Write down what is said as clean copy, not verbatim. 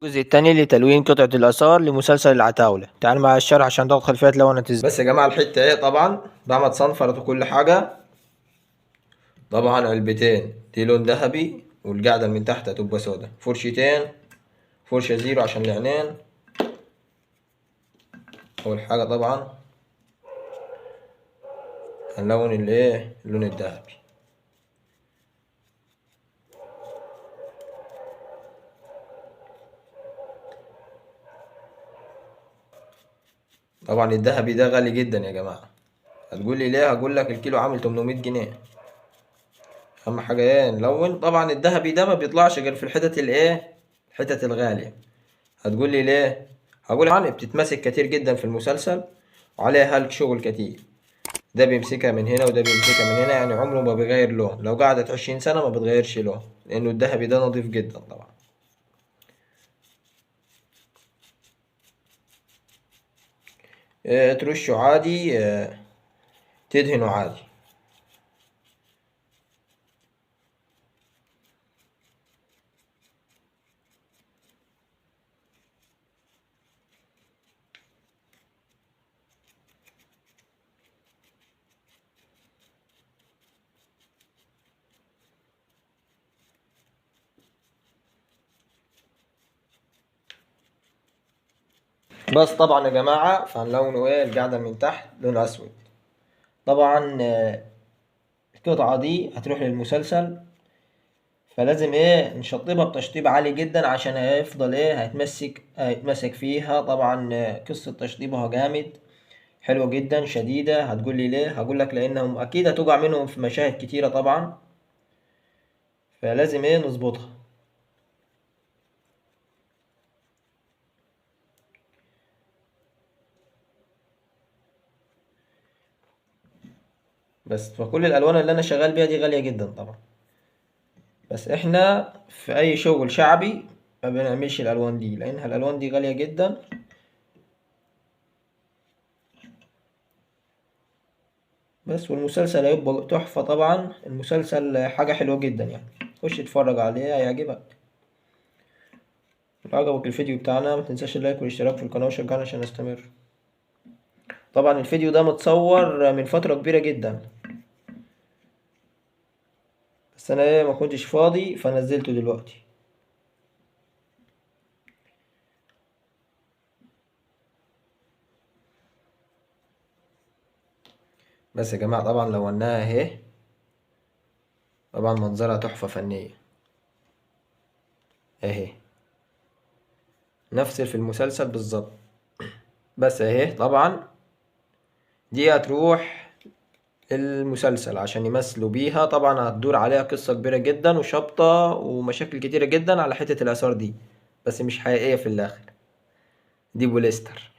الجزء الثاني لتلوين قطعة الآثار لمسلسل العتاولة. تعال مع الشرح عشان تاخد خلفية لونت ازاي. بس يا جماعة الحتة ايه طبعا بعمل صنفرة وكل حاجة. طبعا علبتين دي لون ذهبي والقاعدة من تحت هتبقى سودا. فرشتين، فرشة زيرو عشان العينين. أول حاجة طبعا هنلون الايه اللون الذهبي. طبعا الذهبي ده غالي جدا يا جماعة. هتقول لي ليه؟ هقول لك الكيلو عامل 800 جنيه. اهم حاجة ايه نلون. طبعا الذهبي ده ما بيطلعش غير في الحتت الايه الحتت الغالية. هتقول لي ليه؟ هقول طبعا بتتمسك كتير جدا في المسلسل وعليها هلك شغل كتير. ده بيمسكها من هنا وده بيمسكها من هنا، يعني عمره ما بيغير لون. لو قعدت 20 سنة ما بتغيرش لون لأنه الذهبي ده نظيف جدا طبعا. ترشه عادي، تدهنه عادي. بس طبعا يا جماعة فهنلونه ايه القاعدة من تحت لون أسود. طبعا القطعة دي هتروح للمسلسل، فلازم ايه نشطبها بتشطيب عالي جدا عشان هيفضل ايه هيتمسك فيها. طبعا قصة تشطيبها جامد حلوة جدا شديدة. هتقول لي ليه؟ هقول لك لانهم اكيد هتقع منهم في مشاهد كتيرة طبعا، فلازم ايه نظبطها. بس فكل الالوان اللي انا شغال بيها دي غالية جدا طبعا، بس احنا في اي شغل شعبي ما بنعملش الالوان دي لانها الالوان دي غالية جدا. بس والمسلسل هيبقى تحفة طبعا. المسلسل حاجة حلوة جدا يعني، خش اتفرج عليه هيعجبك. لو عجبك الفيديو بتاعنا ما تنساش اللايك والاشتراك في القناة وشجعنا عشان نستمر. طبعا الفيديو ده متصور من فترة كبيرة جدا، بس انا ايه ما كنتش فاضي فنزلته دلوقتي. بس يا جماعة طبعا لوناها اهي. طبعا منظرها تحفة فنية اهي، نفس في المسلسل بالظبط. بس اهي طبعا دي هتروح المسلسل عشان يمثلوا بيها. طبعا هتدور عليها قصة كبيرة جدا وشابطة ومشاكل كتيرة جدا على حتة الآثار دي، بس مش حقيقية في الآخر. دي بوليستر.